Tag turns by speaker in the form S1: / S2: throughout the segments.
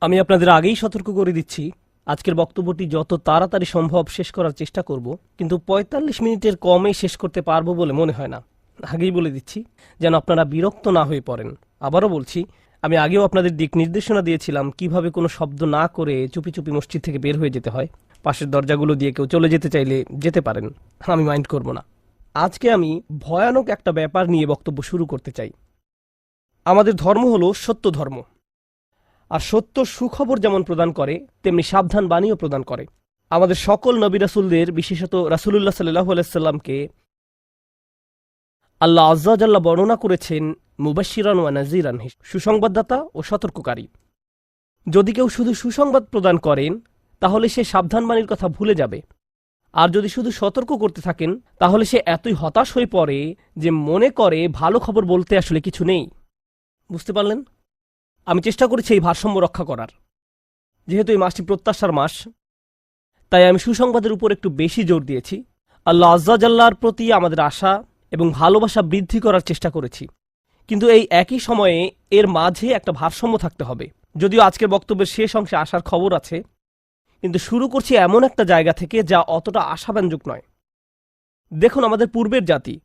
S1: আমি আপনাদের আগেই সতর্ক করে দিচ্ছি, আজকের বক্তব্যটি যত তাড়াতাড়ি সম্ভব শেষ করার চেষ্টা করব, কিন্তু ৪৫ মিনিটের কমে শেষ করতে পারবো বলে মনে হয় না। আগেই বলে দিচ্ছি যেন আপনারা বিরক্ত না হয়ে পড়েন। আবারও বলছি, আমি আগেও আপনাদের দিক নির্দেশনা দিয়েছিলাম কিভাবে কোনো শব্দ না করে চুপি চুপি মসজিদ থেকে বের হয়ে যেতে হয়। পাশের দরজাগুলো দিয়ে কেউ চলে যেতে চাইলে যেতে পারেন, আমি মাইন্ড করব না। আজকে আমি ভয়ানক একটা ব্যাপার নিয়ে বক্তব্য শুরু করতে চাই। আমাদের ধর্ম হলো সত্য ধর্ম, আর সত্য সুখবর যেমন প্রদান করে তেমনি সাবধান বাণীও প্রদান করে। আমাদের সকল নবী রাসূলদের, বিশেষত রাসূলুল্লাহ সাল্লাল্লাহু আলাইহি সাল্লামকে আল্লাহ আজ্জা ওয়া জাল্লা বর্ণনা করেছেন মুবাশশিরান ওয়া নাযীরান, সুসংবাদদাতা ও সতর্ককারী। যদি কেউ শুধু সুসংবাদ প্রদান করেন তাহলে সে সাবধান বাণীর কথা ভুলে যাবে, আর যদি শুধু সতর্ক করতে থাকেন তাহলে সে এতই হতাশ হয়ে পড়ে যে মনে করে ভালো খবর বলতে আসলে কিছু নেই। বুঝতে পারলেন? আমি চেষ্টা করেছি এই ভারসাম্য রক্ষা করার। যেহেতু এই মাসটি প্রত্যাশার মাস, তাই আমি সুসংবাদের উপর একটু বেশি জোর দিয়েছি। আল্লাহ আজ্জা জাল্লার প্রতি আমাদের আশা এবং ভালোবাসা বৃদ্ধি করার চেষ্টা করেছি, কিন্তু এই একই সময়ে এর মাঝে একটা ভারসাম্য থাকতে হবে। যদিও আজকের বক্তব্যের শেষ অংশে আসার খবর আছে, কিন্তু শুরু করছি এমন একটা জায়গা থেকে যা অতটা আশাব্যঞ্জক নয়। দেখুন, আমাদের পূর্বের জাতি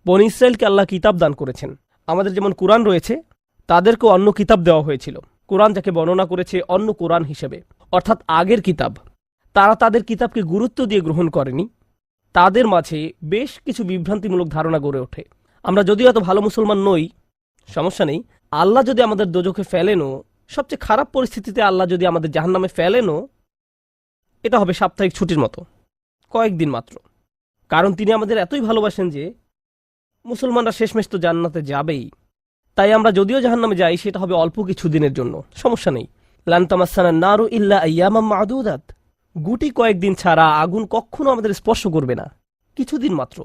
S1: বনী ইসরায়েলকে আল্লাহ কিতাব দান করেছেন। আমাদের যেমন কুরআন রয়েছে, তাদেরকেও অন্য কিতাব দেওয়া হয়েছিল। কুরআন যাকে বর্ণনা করেছে অন্য কোরআন হিসেবে, অর্থাৎ আগের কিতাব। তারা তাদের কিতাবকে গুরুত্ব দিয়ে গ্রহণ করেনি। তাদের মাঝে বেশ কিছু বিভ্রান্তিমূলক ধারণা গড়ে ওঠে। আমরা যদিও এত ভালো মুসলমান নই, সমস্যা নেই। আল্লাহ যদি আমাদের দোজখে ফেলেনও, সবচেয়ে খারাপ পরিস্থিতিতে আল্লাহ যদি আমাদের জাহান্নামে ফেলেনও, এটা হবে সাপ্তাহিক ছুটির মতো, কয়েকদিন মাত্র। কারণ তিনি আমাদের এতই ভালোবাসেন যে মুসলমানরা শেষমেশ তো জান্নাতে যাবেই। তাই আমরা যদিও জাহান্নামে যাই, সেটা হবে অল্প কিছু দিনের জন্য, সমস্যা নেই। লান তামাসসানান নারু ইল্লা আইয়ামাম মা'দুদাত, গুটি কয়েকদিন ছাড়া আগুন কখনো আমাদের স্পর্শ করবে না, কিছুদিন মাত্র।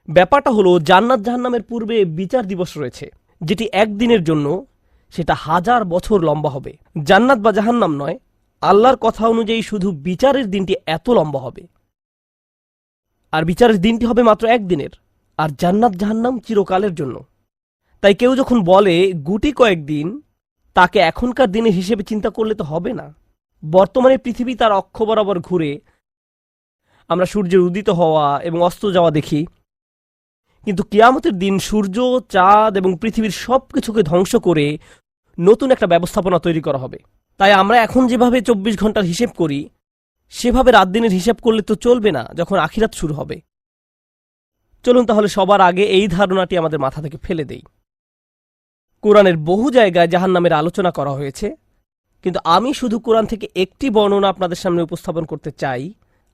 S1: ব্যাপারটা হলো, জান্নাত জাহান্নামের পূর্বে বিচার দিবস রয়েছে, যেটি একদিনের জন্য, সেটা 1000 বছর লম্বা হবে। জান্নাত বা জাহান্নাম নয়, আল্লাহর কথা অনুযায়ী শুধু বিচারের দিনটি এত লম্বা হবে। আর বিচারের দিনটি হবে মাত্র একদিনের, আর জান্নাত জাহান্নাম চিরকালের জন্য। তাই কেউ যখন বলে গুটি কয়েকদিন, তাকে এখনকার দিনের হিসেবে চিন্তা করলে তো হবে না। বর্তমানে পৃথিবী তার অক্ষ বরাবর ঘুরে, আমরা সূর্যের উদিত হওয়া এবং অস্ত যাওয়া দেখি, কিন্তু কিয়ামতের দিন সূর্য, চাঁদ এবং পৃথিবীর সবকিছুকে ধ্বংস করে নতুন একটা ব্যবস্থাপনা তৈরি করা হবে। তাই আমরা এখন যেভাবে 24 ঘন্টার হিসেব করি, সেভাবে রাত দিনের হিসেব করলে তো চলবে না যখন আখিরাত শুরু হবে। চলুন তাহলে সবার আগে এই ধারণাটি আমাদের মাথা থেকে ফেলে দেই। কোরআনের বহু জায়গায় জাহান্নামের আলোচনা করা হয়েছে, কিন্তু আমি শুধু কোরআন থেকে একটি বর্ণনা আপনাদের সামনে উপস্থাপন করতে চাই।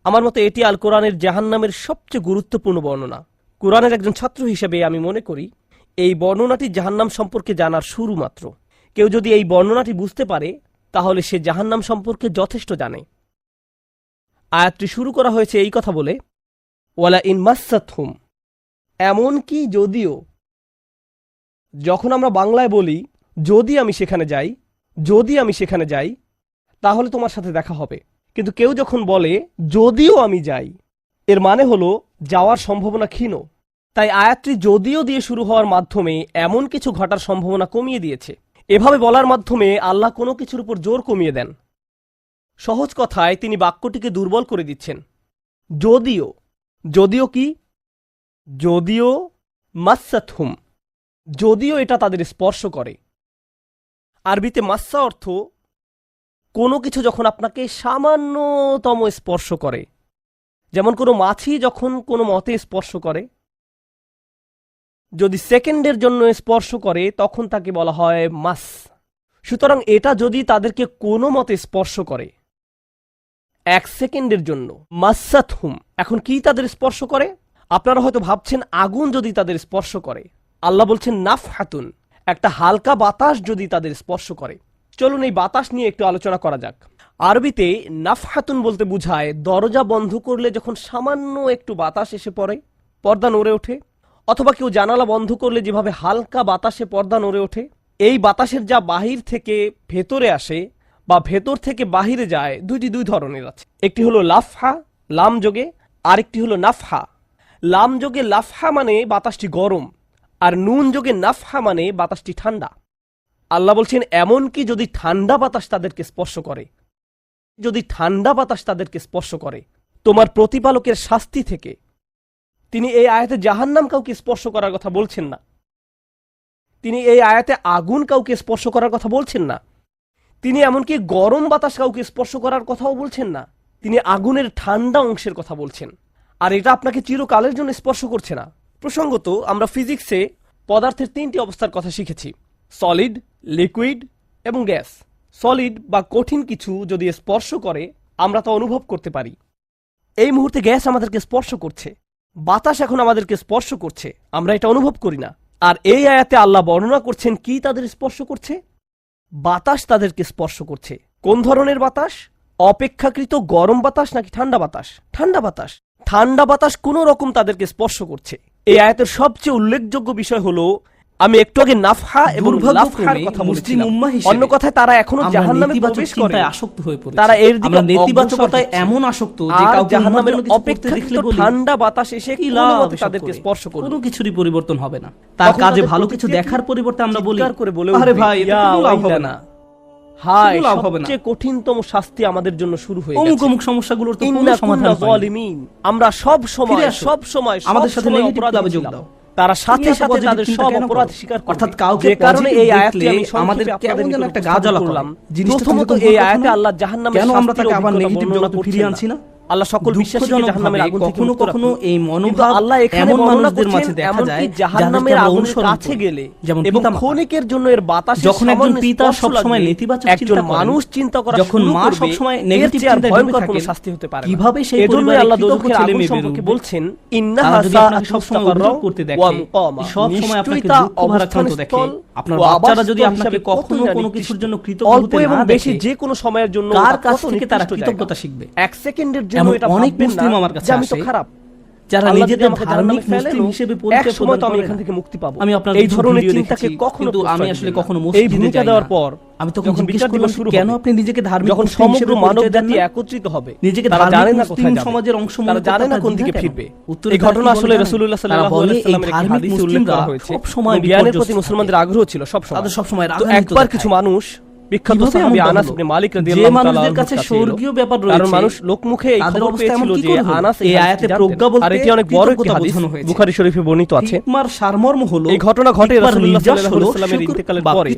S1: আমার মতে এটি আল কোরআনের জাহান্নামের সবচেয়ে গুরুত্বপূর্ণ বর্ণনা। কোরআনের একজন ছাত্র হিসেবে আমি মনে করি এই বর্ণনাটি জাহান্নাম সম্পর্কে জানার শুরু মাত্র। কেউ যদি এই বর্ণনাটি বুঝতে পারে, তাহলে সে জাহান্নাম সম্পর্কে যথেষ্ট জানে। আয়াতটি শুরু করা হয়েছে এই কথা বলে, ওয়ালা ইন মাসসাতহুম, এমনকি যদিও। যখন আমরা বাংলায় বলি যদি আমি সেখানে যাই, যদি আমি সেখানে যাই, তাহলে তোমার সাথে দেখা হবে। কিন্তু কেউ যখন বলে যদিও আমি যাই, এর মানে হলো যাওয়ার সম্ভাবনা ক্ষীণ। তাই আয়াতটি যদিও দিয়ে শুরু হওয়ার মাধ্যমে এমন কিছু ঘটার সম্ভাবনা কমিয়ে দিয়েছে। এভাবে বলার মাধ্যমে আল্লাহ কোনো কিছুর উপর জোর কমিয়ে দেন। সহজ কথায় তিনি বাক্যটিকে দুর্বল করে দিচ্ছেন। যদিও, যদিও কি? যদিও মাসসাতহুম, যদিও এটা তাদের স্পর্শ করে। আরবিতে মাসসা অর্থ কোনো কিছু যখন আপনাকে সামান্যতম স্পর্শ করে, যেমন কোনো মাছি যখন কোনো মতে স্পর্শ করে। যদি সেকেন্ডের জন্য স্পর্শ করে তখন তাকে বলা হয় মাস। সুতরাং এটা যদি তাদেরকে কোনো মতে স্পর্শ করে 1 সেকেন্ডের জন্য, মাসসাতহুম। এখন কি তাদের স্পর্শ করে? আপনারা হয়তো ভাবছেন আগুন যদি তাদের স্পর্শ করে। আল্লাহ বলছেন নাফহাতুন, একটা হালকা বাতাস যদি তাদের স্পর্শ করে। চলুন এই বাতাস নিয়ে একটু আলোচনা করা যাক। আরবিতে নাফহাতুন বলতে বোঝায় দরজা বন্ধ করলে যখন সামান্য একটু বাতাস এসে পড়ে, পর্দা নড়ে ওঠে, অথবা কেউ জানালা বন্ধ করলে যেভাবে হালকা বাতাসে পর্দা নড়ে ওঠে। এই বাতাসের যা বাহির থেকে ভেতরে আসে বা ভেতর থেকে বাহিরে যায়, দুই ধরনের আছে। একটি হলো লাফহা, লাম যোগে, আরেকটি হলো নাফহা। লাম যোগে লাফহা মানে বাতাসটি গরম, আর নুন যোগে নাফহা মানে বাতাসটি ঠান্ডা। আল্লাহ বলছেন এমনকি যদি ঠান্ডা বাতাস তাদেরকে স্পর্শ করে, যদি ঠান্ডা বাতাস তাদেরকে স্পর্শ করে তোমার প্রতিপালকের শাস্তি থেকে। তিনি এই আয়াতে জাহান্নাম কাউকে স্পর্শ করার কথা বলছেন না, তিনি এই আয়াতে আগুন কাউকে স্পর্শ করার কথা বলছেন না, তিনি এমনকি গরম বাতাস কাউকে স্পর্শ করার কথাও বলছেন না, তিনি আগুনের ঠান্ডা অংশের কথা বলছেন। আর এটা আপনাকে চিরকালের জন্য স্পর্শ করছে না। প্রসঙ্গত আমরা ফিজিক্সে পদার্থের 3টি অবস্থার কথা শিখেছি, সলিড, লিকুইড এবং গ্যাস। সলিড বা কঠিন কিছু যদি স্পর্শ করে আমরা তা অনুভব করতে পারি। এই মুহূর্তে গ্যাস আমাদেরকে স্পর্শ করছে, বাতাস এখন আমাদেরকে স্পর্শ করছে, আমরা এটা অনুভব করি না। আর এই আয়াতে আল্লাহ বর্ণনা করছেন কি তাদের স্পর্শ করছে? বাতাস তাদেরকে স্পর্শ করছে। কোন ধরনের বাতাস? অপেক্ষাকৃত গরম বাতাস নাকি ঠান্ডা বাতাস? ঠান্ডা বাতাস। ঠান্ডা বাতাস কোন রকম তাদেরকে স্পর্শ করছে। এই আয়াতের সবচেয়ে উল্লেখযোগ্য বিষয় হলো, আমি একটু আগে নাফহা এবং লাফহার কথা বলছিলাম। অন্য কথায় তারা এখনো জাহান্নামে প্রবেশ করে আসক্ত হয়ে পড়েছে। তারা এর দিকে নেতিবাচকতায় এমন আসক্ত যে কাউকে জাহান্নামের অপেক্ষাকৃত ঠান্ডা বাতাস এসে কোনোমতে তাদেরকে স্পর্শ করবে, কোনো কিছুরই পরিবর্তন হবে না। তার কাজে ভালো কিছু দেখার পরিবর্তে আমরা বলি, আরে ভাই এটা কোনো লাভ হবে না, হায় সবচেয়ে কঠিনতম শাস্তি আমাদের জন্য শুরু হয়ে গেছে, অমুক সমস্যাগুলোর তো কোনো সমাধান হয়নি। আমরা সব সময় আমাদের সাথে নেগেটিভ ক্লাবে যোগ দাও। তারা সাথে সাথে তাদের সব অপরাধ স্বীকার করে। অর্থাৎ কাউকে কারণে এই আয়াতটি আমি আমাদের কেমন যেন একটা গাজালা করলাম। প্রথমত এই আয়াতে আল্লাহ জাহান্নামের কেন আমরা তাকে আবার নেগেটিভ জগতে ফিরিয়ে আনছি না? আল্লাহ সকল বিশ্বাসীকে জাহান্নামের আগুন থেকে কখনো কখনো এই মনোভাব আল্লাহ এখানে মানুষদের মাঝে দেখা যায় জাহান্নামের আগুনের কাছে গেলে এবং ক্ষণিকের জন্য এর বাতাসে যখন একজন পিতা সব সময় নেতিবাচক চিন্তা করে, একজন মানুষ চিন্তা করা যখন মা সব সময় নেগেটিভ চিন্তা ভয়ঙ্কর কোনো শাস্তি হতে পারে। কিভাবে সেই পরিবারে আল্লাহ দোজখের আগুন সম্পর্কে বলছেন, ইন্নাহা সাআত সব সময় উদ্যোগ করতে দেখে, সব সময় আপনাকে দুঃখ ভারাক্রান্ত দেখে, আপনার বাচ্চারা যদি আপনাকে কখনো কোনো কিছুর জন্য কৃতজ্ঞ হতে না দেখে, বেশি যে কোনো সময়ের জন্য কার কাছ থেকে তারা কৃতজ্ঞতা শিখবে? এক সেকেন্ডের অনেক মুসলিম আমার কাছে আসে, আমি তো খারাপ, যারা নিজেদের ধার্মিক মুসলিম হিসেবে পরিচয় প্রদান করে, আমি এখান থেকে মুক্তি পাবো। আমি আপনার এই ধরনের চিন্তাকে কখনো, আমি আসলে কখনো এই ভূমিকা দেওয়ার পর আমি তখন জিজ্ঞেস করলাম, কেন আপনি নিজেকে ধার্মিক যখন সমগ্র মানব জাতি একত্রিত হবে, নিজেকে জানে না কোথায় যাবে, সমাজের অংশ মনে জানে না কোন দিকে ফিরবে। এই ঘটনা আসলে রাসূলুল্লাহ সাল্লাল্লাহু আলাইহি ওয়াসাল্লামের একটি হাদিসে উল্লেখ করা হয়েছে। সব সময় জ্ঞানের প্রতি মুসলমানদের আগ্রহ ছিল, সব সময় তাদের সব সময়। তো একবার কিছু মানুষ বিখ্যাত সাহাবী আনাস ইবনে মালিক রাদিয়াল্লাহু তাআলা, যে মানুষদের কাছে স্বর্গীয় ব্যাপার রয়েছে, কারণ মানুষ লোকমুখে এই খবর পেয়েছিল যে আনাস এই আয়াতে প্রজ্ঞা বলতে, আর এটি অনেক বড় একটি হাদিস, বুখারী শরীফে বর্ণিত আছে। ইকমার সারমর্ম হলো, এই ঘটনা ঘটে রাসূলুল্লাহ সাল্লাল্লাহু আলাইহি ওয়াসাল্লামের ইন্তেকালের পরে।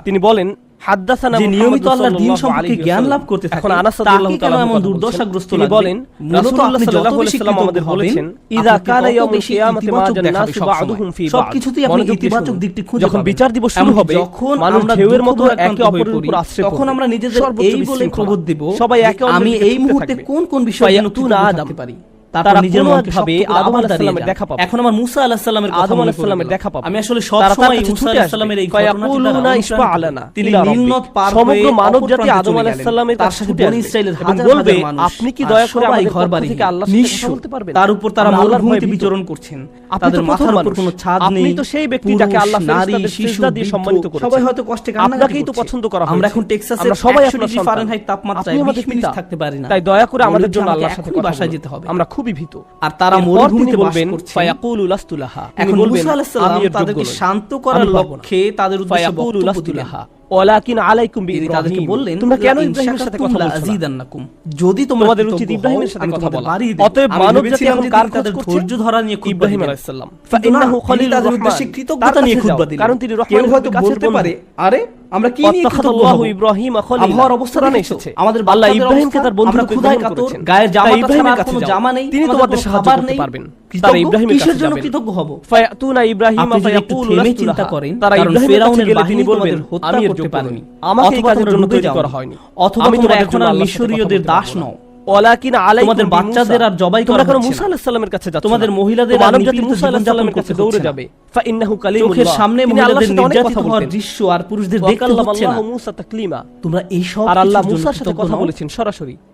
S1: তিনি বলেন, হাদাসানা যে নিয়মিত আল্লাহর দ্বীন সম্পর্কে জ্ঞান লাভ করতে থাকে, এখন আনাস রাদিয়াল্লাহু তাআলা এমন দুর্দশাগ্রস্ত লাগে, তিনি বলেন রাসূলুল্লাহ সাল্লাল্লাহু আলাইহি ওয়াসাল্লাম আমাদের বলেছেন, ইযা কানা ইয়াউমুল কিয়ামাতি মা জান্নাতু বা'দুহুম ফি বা'দ, সবকিছুতেই আপনি ইতিবাচক দিকটি খুঁজে পাবেন। যখন বিচার দিবস শুরু হবে, যখন মানুষ ঢেউয়ের মতো একে অপরের উপর আশ্রয়, তখন আমরা নিজেদের এই বলে প্রবোধ দিব, সবাই একে অপরের, আমি এই মুহূর্তে কোন কোন বিষয়ে নতুন আদম পারি, তারা নিজের মধ্যে ভাবে আদম আলাইহিস সালামের দেখা পাবে। এখন আমার মুসা আলাইহিস সালামের আদম আলাইহিস সালামের দেখা পাবে। আমি আসলে সব সময় মুসা আলাইহিস সালামের এই ঘটনাটা ইসফা আলানা, তিনি নীলনদ পার হয়ে সমগ্র মানব জাতি আদম আলাইহিস সালামের কাছে ছুটে বনি ইসরাইলের হাজার হাজার মানুষ, আপনি কি দয়া করে আমাদের ঘর বাড়ি থেকে আল্লাহর সাথে কথা বলতে পারবেন? তার উপর তারা মরুভূমিতে বিচরণ করছেন, তাদের মাথার উপর কোনো ছাদ নেই। আপনি তো সেই ব্যক্তি যাকে আল্লাহ ফেরেশতাদের সিজদা দিয়ে সম্মানিত করেছেন। সবাই হয়তো কষ্টে কান্না করে, আপনাকেই তো পছন্দ করা হয়। আমরা এখন টেক্সাসে সবাই 100 ডিগ্রি ফারেনহাইট তাপমাত্রায় 20 মিনিট থাকতে পারি না। তাই দয়া করে আমাদের জন্য আল্লাহর সাথে বাসায় যেতে হবে, আমরা খুবই ভীত। আর তারা মরুভূমিতে বলবেন, ফায়াকুলু লাস্তু লাহা, এখন মুসা আলাইহিস সালাম তাদেরকে শান্ত করার লক্ষ্যে তাদের উদ্দেশ্যে বক্তব্য দিলেন, ওয়ালাকিন আলাইকুম বিইব্রাহিম, তাদেরকে বললেন, তোমরা কেন ইব্রাহিমের সাথে কথা বলছো? আজিদান্নাকুম, যদি তোমাদের উচিত ইব্রাহিমের সাথে কথা বলা। অতএব মানব জাতি এখন কার তাদের ধৈর্য ধরা নিয়ে ইব্রাহিম আলাইহিস সালাম, ফাইন্নাহু খলিলুর রহমান, কৃতজ্ঞতা নিয়ে খুতবা দিলেন, কারণ তিনি রহমানের হয়তো বলতে পারে, আরে আমরা কি নিয়ে কৃতজ্ঞ হব? ইব্রাহিম খলিল, আল্লাহর অবস্থানে এসেছে, আমাদের আল্লাহ ইব্রাহিমকে তার বন্ধুর খোদায় কাতর, গায়ের জামা ইব্রাহিমের কাছে জামা নেই, তিনি তোমাদের সাহায্য করতে পারবেন। তারা ইব্রাহিমের কিসের জন্য কৃতজ্ঞ হব? ফায়াতুনা ইব্রাহিম ফায়াকুলু লাস্তু লাহা, করেন তারা ইব্রাহিমের কাছে গেলে তিনি বলবেন, আমি এর যোগ্য নই, আমাকে এই কাজের জন্য তৈরি করা হয়নি, অথবা তোমরা এখন আর মিশরীয়দের দাস নও, ওয়ালাকিন আলাইকুম, তোমাদের বাচ্চাদের আর জবাই করা হচ্ছে না, মুসা আলাইহিস সালামের কাছে যাচ্ছে, তোমাদের মহিলাদের আর নিপীড়িত মুসা আলাইহিস সালামের কাছে দৌড়ে যাবে। ফাইন্নাহু কালিমুল্লাহ, চোখের সামনে মহিলাদের নির্যাতিত হওয়ার দৃশ্য আর পুরুষদের দেখতে হচ্ছে না। মুসা তাকলিমা, তোমরা এই সব, আর আল্লাহ মুসার সাথে কথা বলেছেন সরাসরি।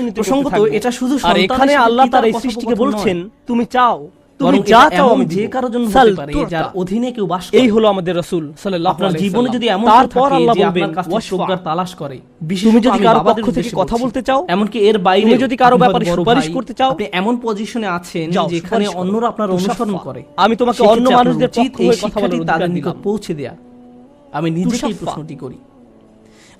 S1: উন্নতি করতে
S2: প্রসঙ্গত
S1: থাকবো।
S2: এটা শুধু
S1: আর
S2: সন্তানের
S1: এখানে
S2: সাথে
S1: আল্লাহ তার
S2: পিতার
S1: এই সৃষ্টিকে
S2: কথোপকথন
S1: বলছেন
S2: নয়।
S1: তুমি চাও, তুমি
S2: বরং
S1: যা
S2: এটা
S1: চাও
S2: এমন
S1: আমি
S2: যে
S1: দিব।
S2: কারোর জন্য
S1: সাল
S2: হতে পারে
S1: তুতা।
S2: যার অধীনে কেউ বাস
S1: এই
S2: করে।
S1: হলো আমাদের রাসূল সাল্লাল্লাহু
S2: আপনার
S1: আলাইহি
S2: জীবনে
S1: ওয়াসাল্লাম।
S2: যদি এমন
S1: তারপর
S2: থাকে
S1: আল্লাহ
S2: যে
S1: বলবেন
S2: আপনার কাছে
S1: ওয়াশফা।
S2: প্রজ্ঞার তালাশ করে,
S1: তুমি
S2: বিশেষত
S1: যদি
S2: আমি
S1: কারো
S2: বাবাদের
S1: পক্ষ থেকে
S2: উদ্দেশ্যে
S1: কথা
S2: বলছি।
S1: বলতে চাও,
S2: এমনকি এর বাইরে
S1: তুমি যদি কারো ব্যাপারে সুপারিশ করতে চাও,
S2: আপনি এমন পজিশনে আছেন
S1: যাও,
S2: যেখানে
S1: সুপারিশ করো।
S2: অন্যরা আপনার অনুসরণ
S1: তুষাফা।
S2: করে,
S1: আমি তোমাকে
S2: সেক্ষেত্রে
S1: অন্য
S2: আপনার
S1: মানুষদের
S2: উচিত
S1: পক্ষ
S2: এই
S1: হয়ে কথা
S2: শিক্ষাটি
S1: বলার
S2: তাদের
S1: অধিকার
S2: নিকট
S1: দিলাম।
S2: পৌঁছে দেয়া। আমি নিজেকেই
S1: তুষাফা।
S2: প্রশ্নটি করি,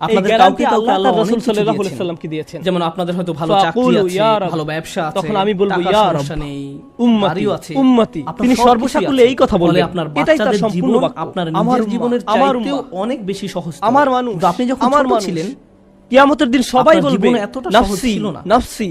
S1: এই
S2: আপনাদের
S1: গ্যারান্টি
S2: কাউকে
S1: আল্লাহ
S2: আল্লাহ
S1: তার
S2: অনেক
S1: রাসূল
S2: কিছু
S1: সাল্লাল্লাহু আলাইহি
S2: দিয়েছেন।
S1: ওয়াসাল্লামকে দিয়েছেন।
S2: যেমন আপনাদের হয়তো ভালো চাকরি
S1: ফাকুলু
S2: আছে,
S1: ইয়া রাব।
S2: ভালো ব্যবসা আছে,
S1: তখন আমি বলবো
S2: টাকার
S1: ইয়া
S2: সমস্যা
S1: রাব।
S2: নেই,
S1: উম্মতি,
S2: বাড়িও আছে,
S1: উম্মতি।
S2: আপনার
S1: তিনি
S2: সবকিছুই
S1: সর্বসাকুল্যে
S2: আছে।
S1: এই কথা
S2: ফলে
S1: বলবেন।
S2: আপনার
S1: এটাই তার
S2: বাচ্চাদের
S1: সম্পূর্ণ
S2: জীবন
S1: বাক্য।
S2: আপনার
S1: আমার
S2: নিজের জীবনের
S1: আমার
S2: চাইতেও
S1: উম্মাহ,
S2: অনেক বেশি সহজ।
S1: আমার মানুষ,
S2: কিন্তু আপনি যখন
S1: আমার
S2: ছোট
S1: মানুষ।
S2: ছিলেন,
S1: কিয়ামতের দিন সবাই
S2: আপনার
S1: বলবে
S2: জীবন এতটা সহজ
S1: নাফসি
S2: ছিল না।
S1: নাফসি,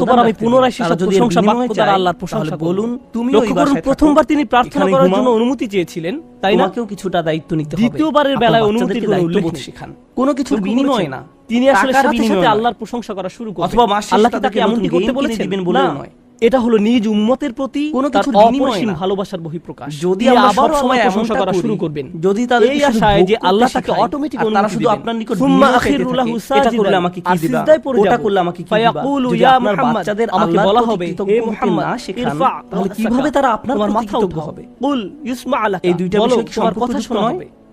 S1: কতবার আমি পুনরায় সেসব প্রশংসা বাক্য দ্বারা আল্লাহর প্রশংসা বলুন। লক্ষ্য করুন, প্রথমবার তিনি প্রার্থনা করার জন্য অনুমতি চেয়েছিলেন, তাই না?
S2: তোমাকেও কিছুটা দায়িত্ব নিতে হবে।
S1: দ্বিতীয়বারের বেলায় অনুমতির কোনো উল্লেখ নেই।
S2: শেখান, কোনো কিছুর বিনিময়ে না।
S1: তিনি আসলে
S2: টাকার
S1: সাথে সাথে
S2: বিনিময়ে
S1: আল্লাহর প্রশংসা করা শুরু করবেন।
S2: অথবা মাস শেষে
S1: আল্লাহ কি তাকে
S2: তাদেরকে
S1: এমনটি
S2: নতুন
S1: করতে
S2: গেম
S1: বলেছেন?
S2: কিনে দিবেন
S1: না,
S2: বলেও নয়।
S1: এটা হলো নিজ উম্মতের প্রতি
S2: কোনো
S1: তার
S2: কিছুর বিনিময়ে
S1: অপরিসীম
S2: না।
S1: ভালোবাসার বহিঃপ্রকাশ।
S2: যদি
S1: তিনি
S2: আমরা
S1: আবারও
S2: সবসময়
S1: আল্লাহর প্রশংসা
S2: এমনটা
S1: করা
S2: করি,
S1: শুরু করবেন,
S2: যদি তাদের
S1: এই
S2: শুধু
S1: আশায়
S2: ভোগ
S1: যে
S2: করতে
S1: আল্লাহ তাকে
S2: শেখাই,
S1: অটোমেটিক
S2: আর তারা
S1: অনুমতি
S2: শুধু
S1: দিবেন।
S2: আপনার নিকট
S1: সুম্মা
S2: বিনিময়
S1: আখিরু
S2: পেতে
S1: লাহু
S2: থাকে। এটা
S1: সাজিদান,
S2: করলে আমাকে কি
S1: আর
S2: দিবা,
S1: সিজদায় পড়ে
S2: ওটা
S1: যাব।
S2: করলে আমাকে কি দিবা।
S1: ফায়াকুলু
S2: যদি
S1: ইয়া
S2: আপনার
S1: মুহাম্মদ,
S2: বাচ্চাদের
S1: আমাকে
S2: আল্লাহর
S1: বলা
S2: প্রতি
S1: হবে,
S2: কৃতজ্ঞ
S1: হে
S2: হতে
S1: মুহাম্মদ,
S2: না শেখান,
S1: ইরফা
S2: তাহলে
S1: রাসাকা,
S2: কিভাবে তারা আপনার
S1: তোমার
S2: প্রতি
S1: মাথা
S2: কৃতজ্ঞ
S1: উঠাও।
S2: হবে?
S1: কুল ইউসমা আলাকা,
S2: এই দুইটা
S1: বলো,
S2: বিষয় কি
S1: তোমার কথা
S2: সম্পর্কযুক্ত
S1: শোনা
S2: নয়?
S1: হবে।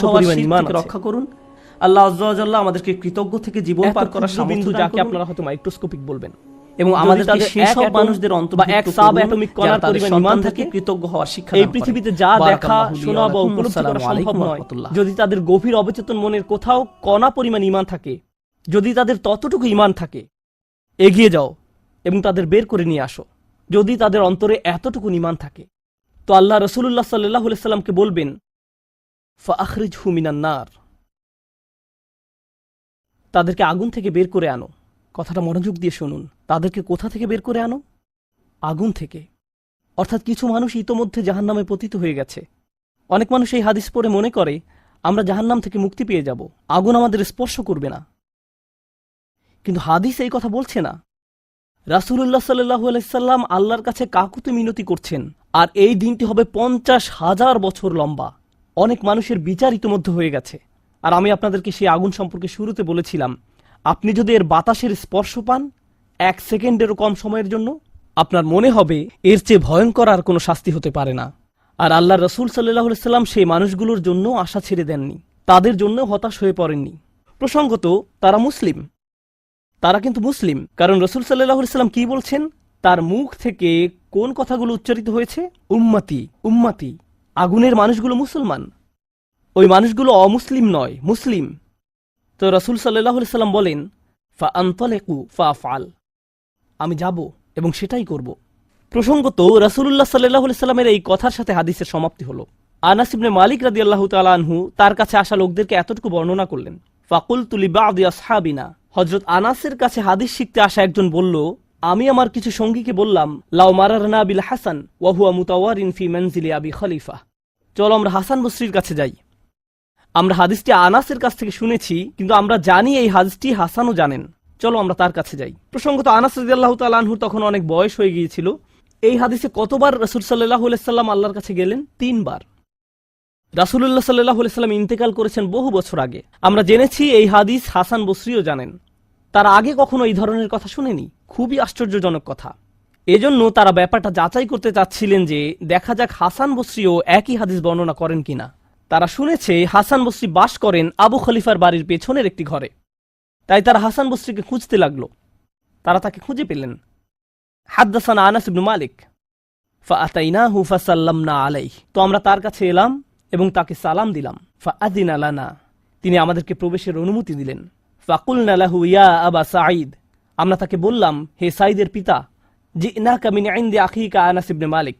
S1: শতাংশ
S2: হওয়ার
S1: পরিমাণ
S2: শিরক
S1: ঈমান
S2: থেকে
S1: আছে।
S2: রক্ষা করুন। আল্লাহ আজ্জা ওয়া জাল্লা আমাদেরকে কৃতজ্ঞ থেকে জীবন পার করার
S1: বিন্দু
S2: সামর্থ্য
S1: যাকে
S2: দান
S1: আপনারা
S2: করুন
S1: হয়তো মাইক্রোস্কোপিক বলবেন,
S2: এবং
S1: যদি
S2: আমাদেরকে
S1: তাদের
S2: সেই
S1: এক
S2: সব
S1: atom
S2: মানুষদের
S1: বা
S2: অন্তর্ভুক্ত
S1: এক
S2: করুন
S1: সাব অ্যাটমিক
S2: যারা
S1: কণার
S2: তাদের
S1: পরিমাণ ঈমান
S2: সন্তানদেরকে
S1: থাকে।
S2: কৃতজ্ঞ হওয়ার শিক্ষা
S1: এই
S2: দান করেন।
S1: পৃথিবীতে যা দেখা,
S2: বারাকাল্লাহু লি
S1: শোনা
S2: ওয়া
S1: বা
S2: লাকুম।
S1: উপলব্ধি করা
S2: আসসালামু
S1: সম্ভব
S2: আলাইকুম ওয়া
S1: নয়,
S2: রাহমাতুল্লাহ।
S1: যদি তাদের গভীর অবচেতন মনের কোথাও কণা পরিমাণ ঈমান থাকে, যদি তাদের ততটুকু ঈমান থাকে, এগিয়ে যাও এবং তাদের বের করে নিয়ে আসো। যদি তাদের অন্তরে এতটুকু ঈমান থাকে, তো আল্লাহ রাসূলুল্লাহ সাল্লাল্লাহু আলাইহি সাল্লামকে বলবেন, ফাআখরিজহু মিনান নার, তাদেরকে আগুন থেকে বের করে আনো। কথাটা মনোযোগ দিয়ে শুনুন, তাদেরকে কোথা থেকে বের করে আনো? আগুন থেকে। অর্থাৎ কিছু মানুষ ইতোমধ্যে জাহান্নামে পতিত হয়ে গেছে। অনেক মানুষ এই হাদিস পড়ে মনে করে আমরা জাহান্নাম থেকে মুক্তি পেয়ে যাব, আগুন আমাদের স্পর্শ করবে না। কিন্তু হাদিস এই কথা বলছে না। রাসূলুল্লাহ সাল্লাল্লাহু আলাইহি সাল্লাম আল্লাহর কাছে কাকুতি মিনতি করছেন, আর এই দিনটি হবে 50,000 বছর লম্বা। অনেক মানুষের বিচার ইতিমধ্যে হয়ে গেছে। আর আমি আপনাদেরকে সেই আগুন সম্পর্কে শুরুতে বলেছিলাম, আপনি যদি এর বাতাসের স্পর্শ পান 1 সেকেন্ডেরও কম সময়ের জন্য, আপনার মনে হবে এর চেয়ে ভয়ঙ্কর আর কোনো শাস্তি হতে পারে না। আর আল্লাহ রসুল সাল্লাল্লাহু আলাইহি সাল্লাম সেই মানুষগুলোর জন্য আশা ছেড়ে দেননি, তাদের জন্য হতাশ হয়ে পড়েননি। প্রসঙ্গত তারা মুসলিম, তারা কিন্তু মুসলিম, কারণ রসুল সাল্লাল্লাহু আলাইহি সাল্লাম কি বলছেন, তার মুখ থেকে কোন কথাগুলো উচ্চারিত হয়েছে? উম্মতি উম্মতি। আগুনের মানুষগুলো মুসলমান, ওই মানুষগুলো অমুসলিম নয়, মুসলিম। তো রসুল সাল্লাল্লাহু আলাইহি সাল্লাম বলেন, ফা আনতালিকু ফাফআল, আমি যাব এবং সেটাই করব। প্রসঙ্গত রাসূলুল্লাহ সাল্লাল্লাহু আলাইহি সাল্লামের এই কথার সাথে হাদিসের সমাপ্তি হলো। আনাস ইবনে মালিক রাদিয়াল্লাহু তাআলা আনহু তার কাছে আসা লোকদেরকে এতটুকু বর্ণনা করলেন, ফাকুলতু লিবাদি আসহাবিনা, হযরত আনাসের কাছে হাদিস শিখতে আসা একজন বলল, আমি আমার কিছু সঙ্গীকে বললাম, লাউ মারারনা বিল হাসান ওয়া হুয়া মুতাওয়ারিন ফি মানজিলি আবি খলিফা, চলো আমরা হাসান বসরির কাছে যাই। আমরা হাদিসটি আনাসের কাছ থেকে শুনেছি, কিন্তু আমরা জানি এই হাদিসটি হাসানও জানেন, চলো আমরা তার কাছে যাই। প্রসঙ্গত আনাস রাদিয়াল্লাহু তাআলা আনহু তখন অনেক বয়স হয়ে গিয়েছিল। এই হাদিসে কতবার রাসূল সাল্লাল্লাহু আলাইহি সাল্লাম আল্লাহর কাছে গেলেন? 3 বার। রাসূলুল্লাহ সাল্লাল্লাহু আলাইহি সাল্লাম ইন্তেকাল করেছেন বহু বছর আগে। আমরা জেনেছি এই হাদিস হাসান বসরিও জানেন। তারা আগে কখনো এই ধরনের কথা শুনেনি। খুবই আশ্চর্যজনক কথা। এজন্য তারা ব্যাপারটা যাচাই করতে চাচ্ছিলেন যে দেখা যাক হাসান বসরিও একই হাদিস বর্ণনা করেন কিনা। তারা শুনেছে হাসান বসরি বাস করেন আবু খলিফার বাড়ির পেছনের একটি ঘরে। তাই তারা হাসান বসরিকে খুঁজতে লাগলো। তারা তাকে খুঁজে পেলেন। হাদ্দাসানা আনাস ইবনে মালিক ফাআতাইনাহু ফাসাল্লামনা আলাইহি, তো আমরা তার কাছে এলাম এবং তাকে সালাম দিলাম। ফাআযিনা লানা, তিনি আমাদেরকে প্রবেশের অনুমতি দিলেন। ফাকুলনা লাহু ইয়া আবা সাঈদ, আমরা তাকে বললাম, হে সাঈদের পিতা, জিনাকা মিন ইনদি আখিকা আনাস ইবনে মালিক,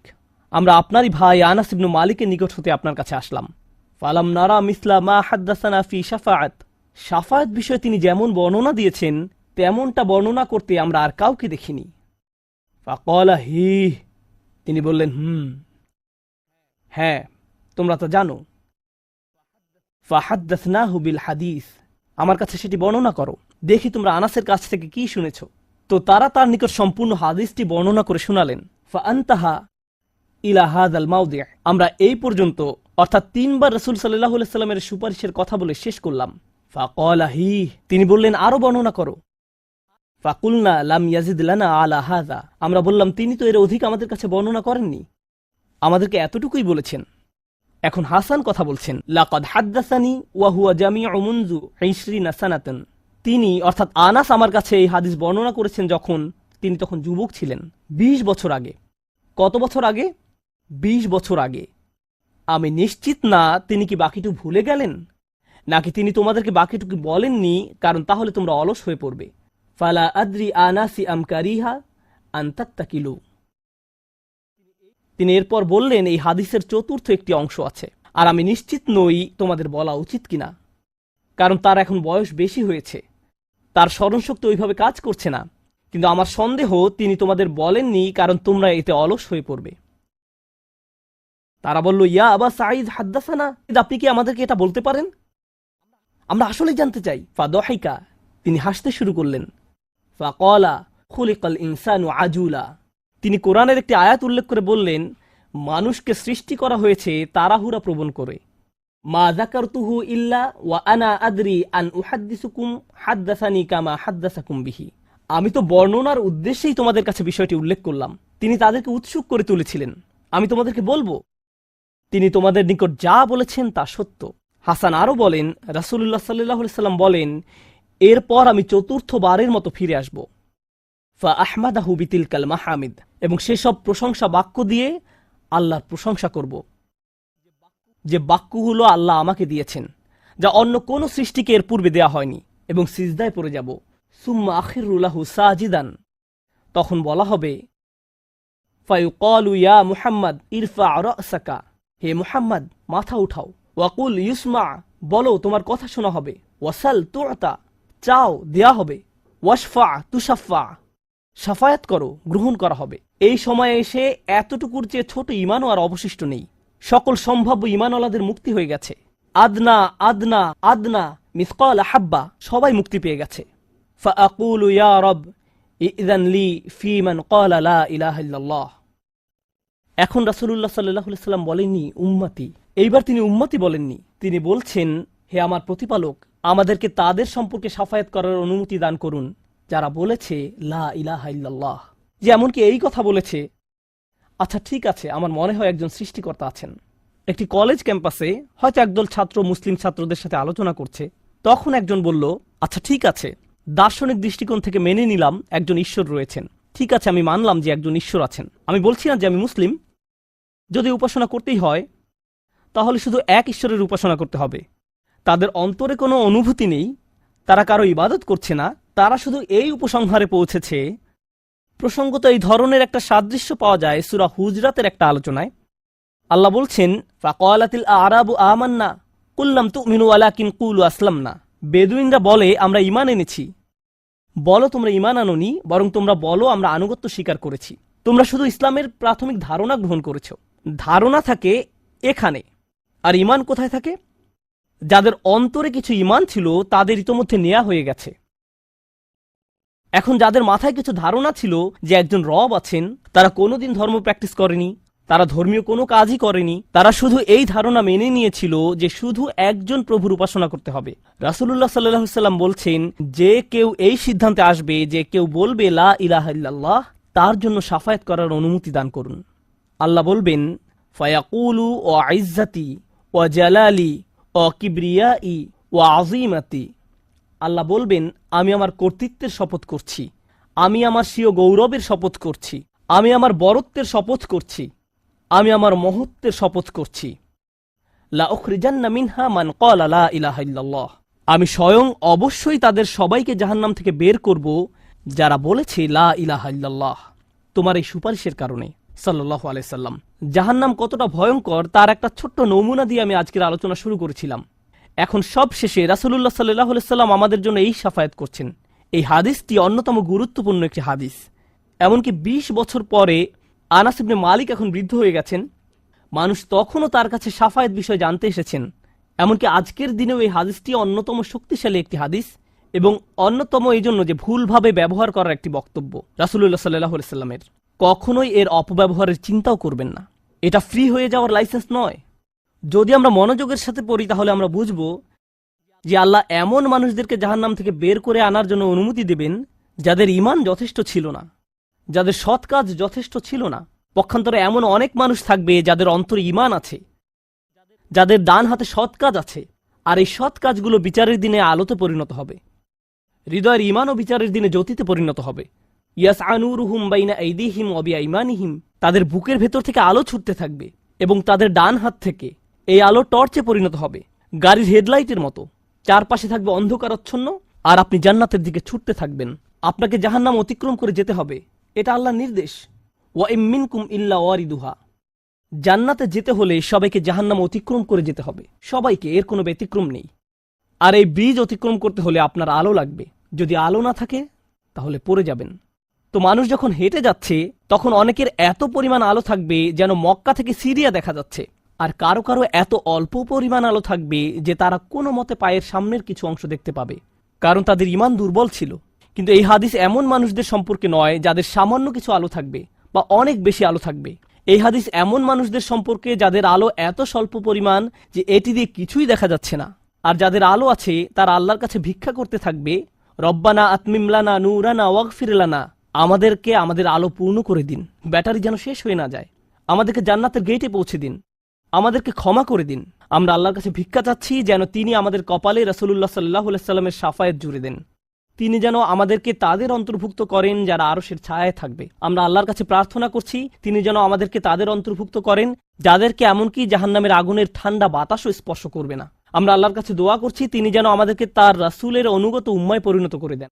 S1: আমরা আপনারই ভাই আনাস ইবনে মালিকের নিকট হতে আপনার কাছে আসলাম। ফালাম নারা মিসলা মা হাদ্দাসানা ফি শাফাআত, শাফাআত বিষয়ে তিনি যেমন বর্ণনা দিয়েছেন তেমনটা বর্ণনা করতে আমরা আর কাউকে দেখিনি। ফাকালা হি, তিনি বললেন, হ্যাঁ তোমরা তো জানো। ফাহাদ্দাসনাহু বিল হাদিস, আমার কাছে সেটি বর্ণনা করো, দেখি তোমরা আনাসের কাছ থেকে কি শুনেছ। তো তারা তার নিকট সম্পূর্ণ হাদিসটি বর্ণনা করে শোনালেন। ফাআনতাহা ইলা হাযাল মাওদি', আমরা এই পর্যন্ত অর্থাৎ 3 বার রাসূল সাল্লাল্লাহু আলাইহি সাল্লামের সুপারিশের কথা বলে শেষ করলাম। ফাকালা হি, তিনি বললেন আরো বর্ণনা করো। ফাকুলনা লাম ইয়াজিদ লানা আলা হাযা, আমরা বললাম তিনি তো এর অধিক আমাদের কাছে বর্ণনা করেননি, আমাদেরকে এতটুকুই বলেছেন। এখন হাসান কথা বলছেন, লাকাদ হাদ্দাসানি ওয়া হুয়া জামিউ মুনযু 20 সানাতান, তিনি অর্থাৎ আনাস আমার কাছে এই হাদিস বর্ণনা করেছেন যখন তিনি তখন যুবক ছিলেন, 20 বছর আগে। কত বছর আগে? 20 বছর আগে। আমি নিশ্চিত না তিনি কি বাকিটুকু ভুলে গেলেন, নাকি তিনি তোমাদেরকে বাকিটুকু বলেননি, কারণ তাহলে তোমরা অলস হয়ে পড়বে। ফালা আদ্রি আনাসি আম কারিহা আন তাত্তাকিলু, তিনি এরপর বললেন এই হাদিসের চতুর্থ একটি অংশ আছে, আর আমি নিশ্চিত নই তোমাদের বলা উচিত কিনা, কারণ তার এখন বয়স বেশি হয়েছে, তার স্মরণশক্তি ওইভাবে কাজ করছে না। কিন্তু আমার সন্দেহ তিনি তোমাদের বলেননি, কারণ তোমরা এতে অলস হয়ে পড়বে। তারা বলল, ইয়া আবা সাঈদ হাদ্দাসানা, আপনি কি আমাদেরকে এটা বলতে পারেন? আমরা আসলেই জানতে চাই। ফাদহিকা, তিনি হাসতে শুরু করলেন। ফাকালা খুলিকাল ইনসানু আজুলা, তিনি কোরআনের একটি আয়াত উল্লেখ করে বললেন, মানুষকে সৃষ্টি করা হয়েছে তাড়াহুড়া প্রবণ করে। মা যাকারতুহু ইল্লা ওয়া আনা আদরি আন উহাদ্দিসুকুম হাদ্দাসানি কামা হাদ্দাসাকুম বিহি, আমি তো বর্ণনার উদ্দেশ্যেই তোমাদের কাছে বিষয়টি উল্লেখ করলাম। তিনি তাদেরকে উৎসুক করে তুলেছিলেন, আমি তোমাদেরকে বলবো তিনি তোমাদের নিকট যা বলেছেন তা সত্য। হাসান আরো বলেন, রাসূলুল্লাহ সাল্লাল্লাহু আলাইহি সাল্লাম বলেন, এরপর আমি চতুর্থবারের মতো ফিরে আসব। ফা আহমাদাহু বিতিলকাল মাহামিদ, এবং সেসব প্রশংসা বাক্য দিয়ে আল্লাহর প্রশংসা করব, যে বাক্যগুলো আল্লাহ আমাকে দিয়েছেন, যা অন্য কোন সৃষ্টিকে এর পূর্বে দেয়া হয়নি, এবং সিজদায় পড়ে যাব। সুম্মা আখিরু লাহু সাজিদান, তখন বলা হবে, ফায়ুকালু ইয়া মুহাম্মদ ইরফা রাসাকা, হে মুহাম্মদ মাথা উঠাও। ওয়াকুল ইউসমা, বলো তোমার কথা শোনা হবে। ওয়াসাল তুআতা, চাও দেয়া হবে। ওয়াশফা তুশাফা, শাফায়াত করো গ্রহণ করা হবে। এই সময়ে এসে এতটুকুর চেয়ে ছোট ঈমানও আর অবশিষ্ট নেই। সকল সম্ভাব্য ঈমানওয়ালাদের মুক্তি হয়ে গেছে। আদনা আদনা আদনা মিসকাল হাব্বা, সবাই মুক্তি পেয়ে গেছে। ফাআকুলু ইয়া রব ইযআন লি ফি মান ক্বালা লা ইলাহা ইল্লাল্লাহ। এখন রাসূলুল্লাহ সাল্লাল্লাহু আলাইহি সাল্লাম বলেননি উম্মতি, এইবার তিনি উম্মতি বলেননি, তিনি বলছেন হে আমার প্রতিপালক, আমাদেরকে তাদের সম্পর্কে শাফায়াত করার অনুমতি দান করুন যারা বলেছে লা ইলাহা ইল্লাল্লাহ। যে এমনকি এই কথা বলেছে, আচ্ছা ঠিক আছে, আমার মনে হয় একজন সৃষ্টিকর্তা আছেন। একটি কলেজ ক্যাম্পাসে হয়তো একদল ছাত্র মুসলিম ছাত্রদের সাথে আলোচনা করছে, তখন একজন বলল, আচ্ছা ঠিক আছে, দার্শনিক দৃষ্টিকোণ থেকে মেনে নিলাম একজন ঈশ্বর রয়েছেন, ঠিক আছে আমি মানলাম যে একজন ঈশ্বর আছেন, আমি বলছি না যে আমি মুসলিম, যদি উপাসনা করতেই হয় তাহলে শুধু এক ঈশ্বরের উপাসনা করতে হবে। তাদের অন্তরে কোনো অনুভূতি নেই, তারা কারো ইবাদত করছে না, তারা শুধু এই উপসংহারে পৌঁছেছে। প্রসঙ্গত এই ধরনের একটা সাদৃশ্য পাওয়া যায় সূরা হুজরাতের একটা আলোচনায়। আল্লাহ বলছেন, ফাকালাতিল আরাবু আমান্না কুল লাম তুমিনু ওয়ালাকিন কুলু আসলামনা। বেদুইনরা বলে আমরা ঈমান এনেছি, বলো তোমরা ঈমান আনোনি, বরং তোমরা বলো আমরা আনুগত্য স্বীকার করেছি। তোমরা শুধু ইসলামের প্রাথমিক ধারণা গ্রহণ করেছ। ধারণা থাকে এখানে, আর ঈমান কোথায় থাকে? যাদের অন্তরে কিছু ঈমান ছিল তাদের ইতোমধ্যে নেওয়া হয়ে গেছে। এখন যাদের মাথায় কিছু ধারণা ছিল যে একজন রব আছেন, তারা কোনোদিন ধর্ম প্র্যাকটিস করেনি, তারা ধর্মীয় কোনো কাজই করেনি, তারা শুধু এই ধারণা মেনে নিয়েছিল যে শুধু একজন প্রভুর উপাসনা করতে হবে। রাসূলুল্লাহ সাল্লাল্লাহু আলাইহি সাল্লাম বলছেন, যে কেউ এই সিদ্ধান্তে আসবে যে কেউ বলবে লা ইলাহা ইল্লাল্লাহ, তার জন্য শাফায়াত করার অনুমতি দান করুন। আল্লাহ বলবেন, ফায়াকুলু ওয়া ইজ্জাতি ওয়া জালালি ওয়া কিবরিয়াই ওয়া আযীমাতি। আল্লাহ বলবেন, আমি আমার কর্তৃত্বের শপথ করছি, আমি আমার স্বীয় গৌরবের শপথ করছি, আমি আমার বরত্বের শপথ করছি, আমি আমার মহত্বের শপথ করছি। লা উখরিজান্না মিনহা মান ক্বালা লা ইলাহা ইল্লাল্লাহ। আমি স্বয়ং অবশ্যই তাদের সবাইকে জাহান্নাম থেকে বের করব যারা বলেছে লা ইলাহা ইল্লাল্লাহ, তোমার এই সুপারিশের কারণে। সাল্লাল্লাহু আলাইহি সাল্লাম। জাহান্নাম কতটা ভয়ঙ্কর তার একটা ছোট্ট নমুনা দিয়ে আমি আজকের আলোচনা শুরু করেছিলাম। এখন সব শেষে রাসূলুল্লাহ সাল্লাল্লাহু আলাইহি সাল্লাম আমাদের জন্য এই শাফায়াত করছেন। এই হাদিসটি অন্যতম গুরুত্বপূর্ণ একটি হাদিস। এমনকি 20 বছর পরে আনাস ইবনে মালিক এখন বৃদ্ধ হয়ে গেছেন, মানুষ তখনও তার কাছে শাফায়াত বিষয় জানতে এসেছেন। এমনকি আজকের দিনেও এই হাদিসটি অন্যতম শক্তিশালী একটি হাদিস, এবং অন্যতম এই জন্য যে ভুলভাবে ব্যবহার করার একটি বক্তব্য রাসূলুল্লাহ সাল্লাল্লাহু আলাইহি সাল্লামের। কখনোই এর অপব্যবহারের চিন্তাও করবেন না। এটা ফ্রি হয়ে যাওয়ার লাইসেন্স নয়। যদি আমরা মনোযোগের সাথে পড়ি তাহলে আমরা বুঝব যে আল্লাহ এমন মানুষদেরকে জাহান্নাম থেকে বের করে আনার জন্য অনুমতি দেবেন যাদের ঈমান যথেষ্ট ছিল না, যাদের সৎ কাজ যথেষ্ট ছিল না। পক্ষান্তরে এমন অনেক মানুষ থাকবে যাদের অন্তরে ঈমান আছে, যাদের ডান হাতে সৎ কাজ আছে, আর এই সৎ কাজগুলো বিচারের দিনে আলোতে পরিণত হবে। হৃদয়ের ঈমান ও বিচারের দিনে জ্যোতিতে পরিণত হবে। ইয়াসআ নূরুহুম বাইনা আইদিহিম ওয়া বিআইমানিহিম। তাদের বুকের ভেতর থেকে আলো ছুটতে থাকবে, এবং তাদের ডান হাত থেকে এই আলো টর্চে পরিণত হবে, গাড়ির হেডলাইটের মতো। চারপাশে থাকবে অন্ধকারাচ্ছন্ন, আর আপনি জান্নাতের দিকে ছুটতে থাকবেন। আপনাকে জাহান্নাম অতিক্রম করে যেতে হবে, এটা আল্লাহর নির্দেশ। ওয়া ইম মিনকুম ইল্লা ওয়ারিদুহা। জান্নাতে যেতে হলে সবাইকে জাহান্নাম অতিক্রম করে যেতে হবে, সবাইকে, এর কোনো ব্যতিক্রম নেই। আর এই ব্রিজ অতিক্রম করতে হলে আপনার আলো লাগবে। যদি আলো না থাকে তাহলে পড়ে যাবেন। তো মানুষ যখন হেঁটে যাচ্ছে তখন অনেকের এত পরিমাণ আলো থাকবে যেন মক্কা থেকে সিরিয়া দেখা যাচ্ছে, আর কারো কারো এত অল্প পরিমাণ আলো থাকবে যে তারা কোনো মতে পায়ের সামনের কিছু অংশ দেখতে পাবে, কারণ তাদের ঈমান দুর্বল ছিল। কিন্তু এই হাদিস এমন মানুষদের সম্পর্কে নয় যাদের সামান্য কিছু আলো থাকবে বা অনেক বেশি আলো থাকবে। এই হাদিস এমন মানুষদের সম্পর্কে যাদের আলো এত স্বল্প পরিমাণ যে এটি দিয়ে কিছুই দেখা যাচ্ছে না, আর যাদের আলো আছে তারা আল্লাহর কাছে ভিক্ষা করতে থাকবে, রব্বানা আতমিম লানা নূরানা ওয়াগফির লানা। আমাদেরকে আমাদের আলো পূর্ণ করে দিন, ব্যাটারি যেন শেষ হয়ে না যায়। আমাদেরকে জান্নাতের গেটে পৌঁছে দিন, আমাদেরকে ক্ষমা করে দিন। আমরা আল্লাহর কাছে ভিক্ষা চাচ্ছি যেন তিনি আমাদের কপালে রাসূলুল্লাহ সাল্লাল্লাহু আলাইহি সাল্লামের শাফায়াত জুড়ে দেন, তিনি যেন আমাদেরকে তাদের অন্তর্ভুক্ত করেন যারা আরশের ছায়ায় থাকবে। আমরা আল্লাহর কাছে প্রার্থনা করছি তিনি যেন আমাদেরকে তাদের অন্তর্ভুক্ত করেন যাদেরকে এমনকি জাহান্নামের আগুনের ঠান্ডা বাতাসও স্পর্শ করবে না। আমরা আল্লাহর কাছে দোয়া করছি তিনি যেন আমাদেরকে তার রাসূলের অনুগত উম্মায় পরিণত করে দেন।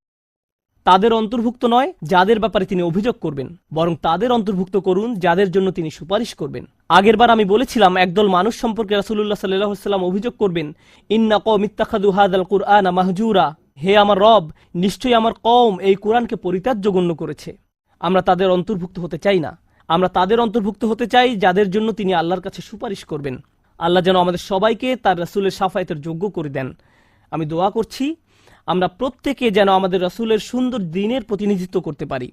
S1: তাদের অন্তর্ভুক্ত নয় যাদের ব্যাপারে তিনি অভিযোগ করবেন, বরং তাদের অন্তর্ভুক্ত করুন যাদের জন্য তিনি সুপারিশ করবেন। আগেরবার আমি বলেছিলাম একদল মানুষ সম্পর্কে রাসূলুল্লাহ সাল্লাল্লাহু আলাইহি ওয়াসাল্লাম অভিযোগ করবেন, ইন্না কওমি ইত্তাখাযু হাযাল কুরআনা মাহজুরা। হে আমার রব, নিশ্চয়ই আমার কওম এই কুরআনকে পরিত্যাজ্য গণ্য করেছে। আমরা তাদের অন্তর্ভুক্ত হতে চাই না। আমরা তাদের অন্তর্ভুক্ত হতে চাই যাদের জন্য তিনি আল্লাহর কাছে সুপারিশ করবেন। আল্লাহ যেন আমাদের সবাইকে তার রাসূলের শাফায়াতের যোগ্য করে দেন। আমি দোয়া করছি আমরা প্রত্যেকে যেন আমাদের রাসূলের সুন্দর দ্বীনের প্রতিনিধিত্ব করতে পারি,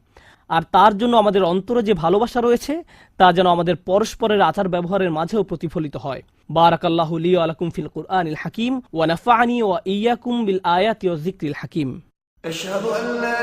S1: আর তার জন্য আমাদের অন্তরে যে ভালোবাসা রয়েছে তা যেন আমাদের পরস্পরের আচার ব্যবহারের মাঝেও প্রতিফলিত হয়। বারাকাল্লাহু লি ওয়া লাকুম ফিল কুরআনিল হাকিম ওয়া নাফা'নি ওয়া ইয়্যাকুম বিল আয়াতি ওয়াজ যিকরিল হাকিম।
S3: أشهد أن لا